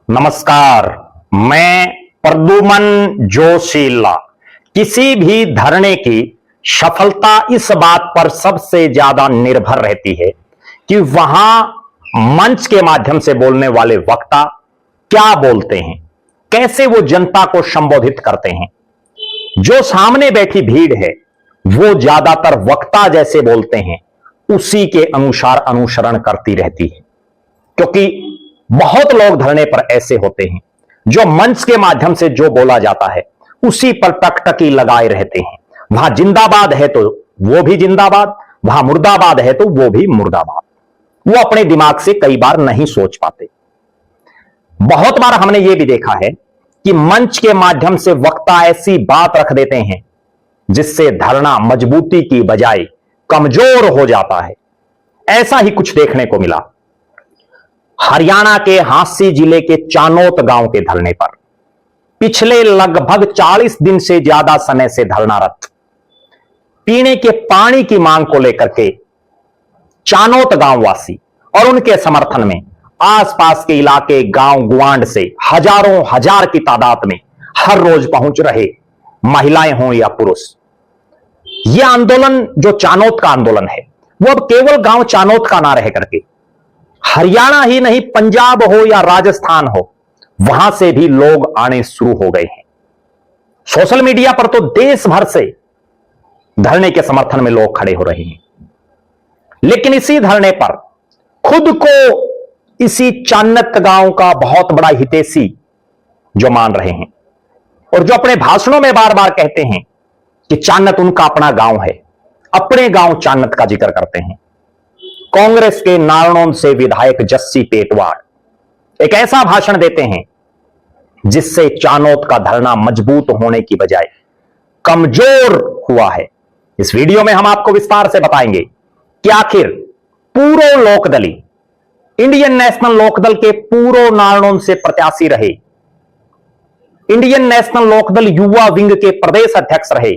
नमस्कार। मैं प्रद्युमन जोशीला। किसी भी धरने की सफलता इस बात पर सबसे ज्यादा निर्भर रहती है कि वहां मंच के माध्यम से बोलने वाले वक्ता क्या बोलते हैं, कैसे वो जनता को संबोधित करते हैं। जो सामने बैठी भीड़ है वो ज्यादातर वक्ता जैसे बोलते हैं उसी के अनुसार अनुसरण करती रहती है, क्योंकि बहुत लोग धरने पर ऐसे होते हैं जो मंच के माध्यम से जो बोला जाता है उसी पर टकटकी लगाए रहते हैं। वहां जिंदाबाद है तो वो भी जिंदाबाद, वहां मुर्दाबाद है तो वो भी मुर्दाबाद। वो अपने दिमाग से कई बार नहीं सोच पाते। बहुत बार हमने ये भी देखा है कि मंच के माध्यम से वक्ता ऐसी बात रख देते हैं जिससे धरना मजबूती की बजाय कमजोर हो जाता है। ऐसा ही कुछ देखने को मिला हरियाणा के हांसी जिले के चानोत गांव के धरने पर। पिछले लगभग 40 दिन से ज्यादा समय से धरनारत पीने के पानी की मांग को लेकर के चानोत गांव वासी और उनके समर्थन में आसपास के इलाके गांव गुआंड से हजारों हजार की तादाद में हर रोज पहुंच रहे, महिलाएं हों या पुरुष। यह आंदोलन जो चानोत का आंदोलन है वो अब केवल गांव चानोत का ना रह करके हरियाणा ही नहीं, पंजाब हो या राजस्थान हो, वहां से भी लोग आने शुरू हो गए हैं। सोशल मीडिया पर तो देश भर से धरने के समर्थन में लोग खड़े हो रहे हैं। लेकिन इसी धरने पर खुद को इसी चान्नत गांव का बहुत बड़ा हितैषी जो मान रहे हैं और जो अपने भाषणों में बार बार कहते हैं कि चान्नत उनका अपना गांव है, अपने गांव चान्नत का जिक्र करते हैं। कांग्रेस के नारनौंद से विधायक जस्सी पेटवाड़ एक ऐसा भाषण देते हैं जिससे चानोत का धरना मजबूत होने की बजाय कमजोर हुआ है। इस वीडियो में हम आपको विस्तार से बताएंगे कि आखिर पूर्व लोकदली इंडियन नेशनल लोकदल के पूर्व नारनौंद से प्रत्याशी रहे, इंडियन नेशनल लोकदल युवा विंग के प्रदेश अध्यक्ष रहे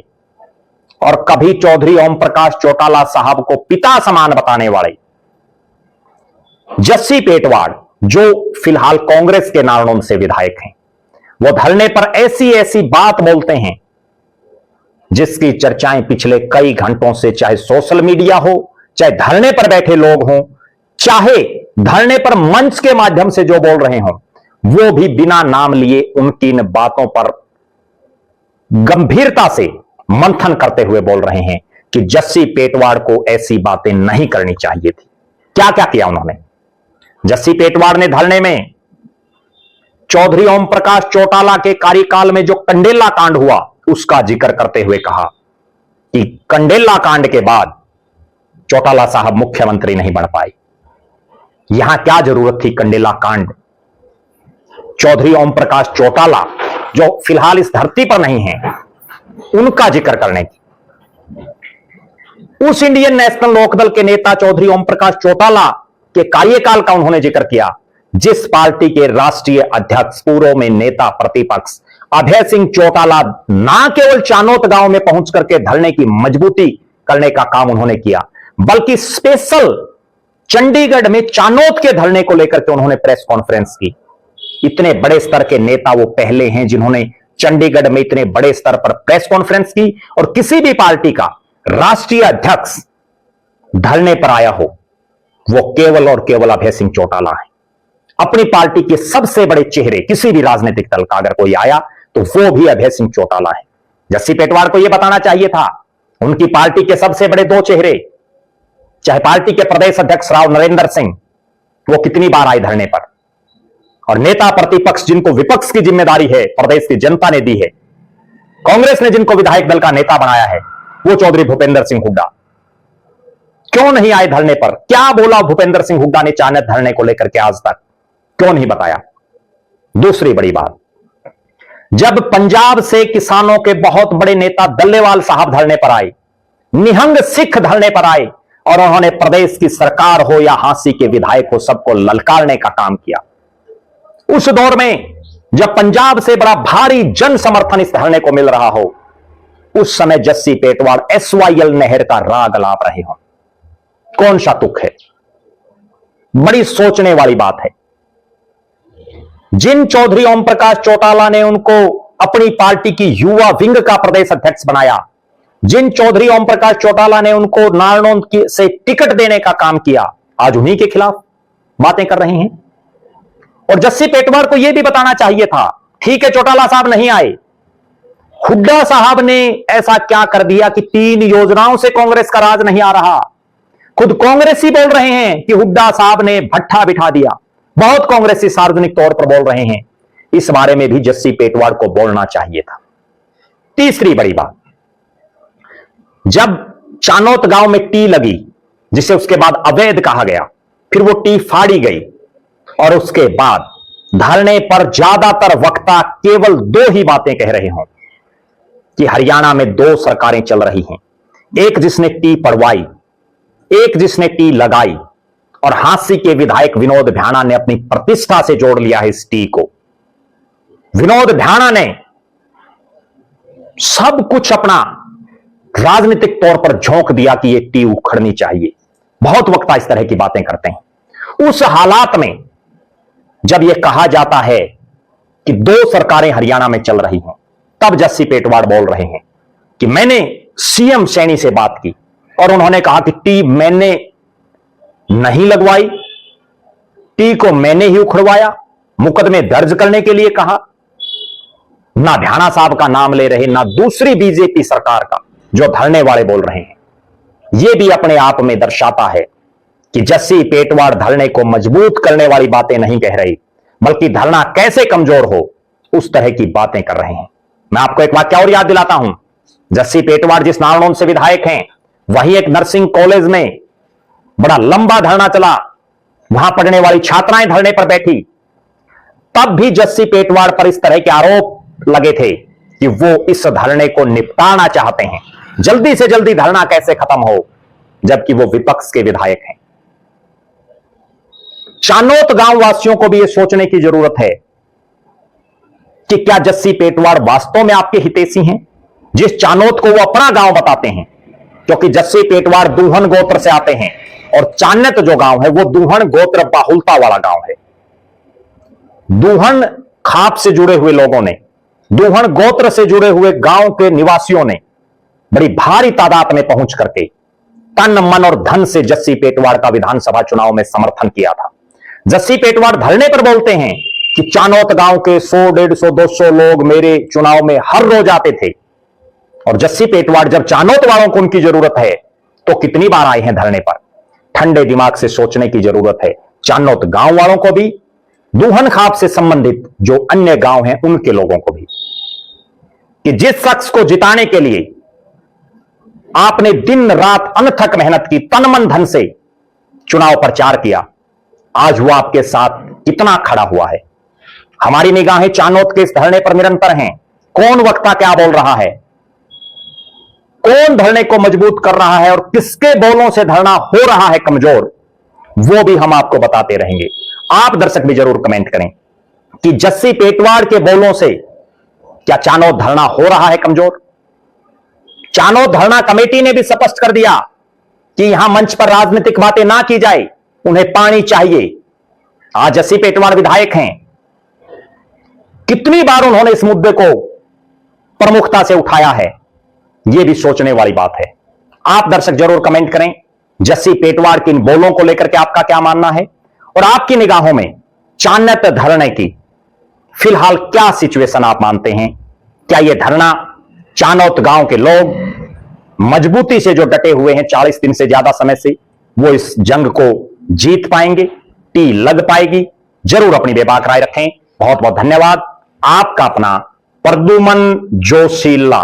और कभी चौधरी ओम प्रकाश चौटाला साहब को पिता समान बताने वाले जस्सी पेटवाड़, जो फिलहाल कांग्रेस के नारनौंद से विधायक हैं, वो धरने पर ऐसी ऐसी बात बोलते हैं जिसकी चर्चाएं पिछले कई घंटों से, चाहे सोशल मीडिया हो, चाहे धरने पर बैठे लोग हों, चाहे धरने पर मंच के माध्यम से जो बोल रहे हों, वो भी बिना नाम लिए उनकी इन बातों पर गंभीरता से मंथन करते हुए बोल रहे हैं कि जस्सी पेटवाड़ को ऐसी बातें नहीं करनी चाहिए थी। क्या क्या किया उन्होंने? जस्सी पेटवाड़ ने धरने में चौधरी ओम प्रकाश चौटाला के कार्यकाल में जो कंडेला कांड हुआ उसका जिक्र करते हुए कहा कि कंडेला कांड के बाद चौटाला साहब मुख्यमंत्री नहीं बन पाए। यहां क्या जरूरत थी कंडेला कांड, चौधरी ओम प्रकाश चौटाला जो फिलहाल इस धरती पर नहीं है उनका जिक्र करने की? उस इंडियन नेशनल लोकदल के नेता चौधरी ओम प्रकाश चौटाला के कार्यकाल का उन्होंने जिक्र किया जिस पार्टी के राष्ट्रीय अध्यक्ष पूर्व में नेता प्रतिपक्ष अभय सिंह चौटाला ना केवल चानोत गांव में पहुंच करके धरने की मजबूती करने का काम उन्होंने किया, बल्कि स्पेशल चंडीगढ़ में चानोत के धरने को लेकर के उन्होंने प्रेस कॉन्फ्रेंस की। इतने बड़े स्तर के नेता वो पहले हैं जिन्होंने चंडीगढ़ में इतने बड़े स्तर पर प्रेस कॉन्फ्रेंस की और किसी भी पार्टी का राष्ट्रीय अध्यक्ष धरने पर आया हो वो केवल और केवल अभय सिंह चौटाला है। अपनी पार्टी के सबसे बड़े चेहरे किसी भी राजनीतिक दल का अगर कोई आया तो वो भी अभय सिंह चौटाला है। जस्सी पेटवाड़ को यह बताना चाहिए था उनकी पार्टी के सबसे बड़े दो चेहरे, चाहे पार्टी के प्रदेश अध्यक्ष राव नरेंद्र सिंह, वो कितनी बार आए धरने पर, और नेता प्रतिपक्ष जिनको विपक्ष की जिम्मेदारी है प्रदेश की जनता ने दी है, कांग्रेस ने जिनको विधायक दल का नेता बनाया है, वो चौधरी भूपेंद्र सिंह हुड्डा क्यों नहीं आए धरने पर? क्या बोला भूपेंद्र सिंह हुड्डा ने चानत धरने को लेकर के आज तक क्यों नहीं बताया? दूसरी बड़ी बात, जब पंजाब से किसानों के बहुत बड़े नेता दल्लेवाल साहब धरने पर आए, निहंग सिख धरने पर आए और उन्होंने प्रदेश की सरकार हो या हांसी के विधायक हो सबको ललकारने का काम किया, उस दौर में जब पंजाब से बड़ा भारी जन समर्थन इस धरने को मिल रहा हो, उस समय जस्सी पेटवाड़ SYL नहर का राग अलाप रहे हो, कौन सा तुक है? बड़ी सोचने वाली बात है। जिन चौधरी ओम प्रकाश चौटाला ने उनको अपनी पार्टी की युवा विंग का प्रदेश अध्यक्ष बनाया, जिन चौधरी ओम प्रकाश चौटाला ने उनको नारनौंद से टिकट देने का काम किया, आज उन्हीं के खिलाफ बातें कर रहे हैं। और जस्सी पेटवार को यह भी बताना चाहिए था, ठीक है चौटाला साहब नहीं आए, हुड्डा साहब ने ऐसा क्या कर दिया कि 3 योजनाओं से कांग्रेस का राज नहीं आ रहा। खुद कांग्रेसी बोल रहे हैं कि हुड्डा साहब ने भट्ठा बिठा दिया। बहुत कांग्रेसी सार्वजनिक तौर पर बोल रहे हैं। इस बारे में भी जस्सी पेटवार को बोलना चाहिए था। तीसरी बड़ी बात, जब चानोत गांव में टी लगी, जिसे उसके बाद अवैध कहा गया, फिर वो टी फाड़ी गई और उसके बाद धरने पर ज्यादातर वक्ता केवल 2 ही बातें कह रहे हों कि हरियाणा में 2 सरकारें चल रही हैं, एक जिसने टी पड़वाई, एक जिसने टी लगाई, और हांसी के विधायक विनोद भ्याणा ने अपनी प्रतिष्ठा से जोड़ लिया है इस टी को। विनोद भ्याणा ने सब कुछ अपना राजनीतिक तौर पर झोंक दिया कि यह टी उखड़नी चाहिए। बहुत वक्ता इस तरह की बातें करते हैं। उस हालात में जब यह कहा जाता है कि 2 सरकारें हरियाणा में चल रही हैं, तब जस्सी पेटवार बोल रहे हैं कि मैंने सीएम सैनी से बात की और उन्होंने कहा कि टी मैंने नहीं लगवाई, टी को मैंने ही उखड़वाया, मुकदमे दर्ज करने के लिए कहा। ना भ्याणा साहब का नाम ले रहे, ना दूसरी बीजेपी सरकार का, जो धरने वाले बोल रहे हैं। यह भी अपने आप में दर्शाता है कि जस्सी पेटवार धरने को मजबूत करने वाली बातें नहीं कह रही, बल्कि धरना कैसे कमजोर हो उस तरह की बातें कर रहे हैं। मैं आपको एक वाक्य और याद दिलाता हूं। जस्सी पेटवार जिस नारनौंद से विधायक हैं, वहीं एक नर्सिंग कॉलेज में बड़ा लंबा धरना चला, वहां पढ़ने वाली छात्राएं धरने पर बैठी, तब भी जस्सी पेटवार पर इस तरह के आरोप लगे थे कि वो इस धरने को निपटाना चाहते हैं, जल्दी से जल्दी धरना कैसे खत्म हो, जबकि वो विपक्ष के विधायक हैं। चानोत गांव वासियों को भी यह सोचने की जरूरत है कि क्या जस्सी पेटवार वास्तव में आपके हितैषी हैं, जिस चानोत को वो अपना गांव बताते हैं, क्योंकि जस्सी पेटवार दूहन गोत्र से आते हैं और चान्यत जो गांव है वो दूहन गोत्र बाहुलता वाला गांव है। दूहन खाप से जुड़े हुए लोगों ने, दूहन गोत्र से जुड़े हुए गांव के निवासियों ने बड़ी भारी तादाद में पहुंच करके तन मन और धन से जस्सी पेटवार का विधानसभा चुनाव में समर्थन किया था। जस्सी पेटवार धरने पर बोलते हैं कि चानोत गांव के 100, 150, 200 लोग मेरे चुनाव में हर रोज आते थे, और जस्सी पेटवार जब चानोत वालों को उनकी जरूरत है तो कितनी बार आए हैं धरने पर। ठंडे दिमाग से सोचने की जरूरत है। चानोत गांव वालों को भी, दूहन खाप से संबंधित जो अन्य गांव हैं उनके लोगों को भी, कि जिस शख्स को जिताने के लिए आपने दिन रात अनथक मेहनत की, तन मन धन से चुनाव प्रचार किया, आज वो आपके साथ कितना खड़ा हुआ है। हमारी निगाहें चानोत के इस धरने पर निरंतर हैं। कौन वक्ता क्या बोल रहा है, कौन धरने को मजबूत कर रहा है और किसके बोलों से धरना हो रहा है कमजोर, वो भी हम आपको बताते रहेंगे। आप दर्शक भी जरूर कमेंट करें कि जस्सी पेटवार के बोलों से क्या चानोत धरना हो रहा है कमजोर। चानोत धरना कमेटी ने भी स्पष्ट कर दिया कि यहां मंच पर राजनीतिक बातें ना की जाए, उन्हें पानी चाहिए। आज जस्सी पेटवार विधायक हैं, कितनी बार उन्होंने इस मुद्दे को प्रमुखता से उठाया है, यह भी सोचने वाली बात है। आप दर्शक जरूर कमेंट करें जस्सी पेटवार के इन बोलों को लेकर के आपका क्या मानना है, और आपकी निगाहों में चान्यत धरने की फिलहाल क्या सिचुएशन आप मानते हैं। क्या यह धरना चानोत गांव के लोग मजबूती से जो डटे हुए हैं 40 दिन से ज्यादा समय से, वो इस जंग को जीत पाएंगे, टी लग पाएगी? जरूर अपनी बेबाक राय रखें। बहुत बहुत धन्यवाद। आपका अपना प्रद्युमन जोशीला।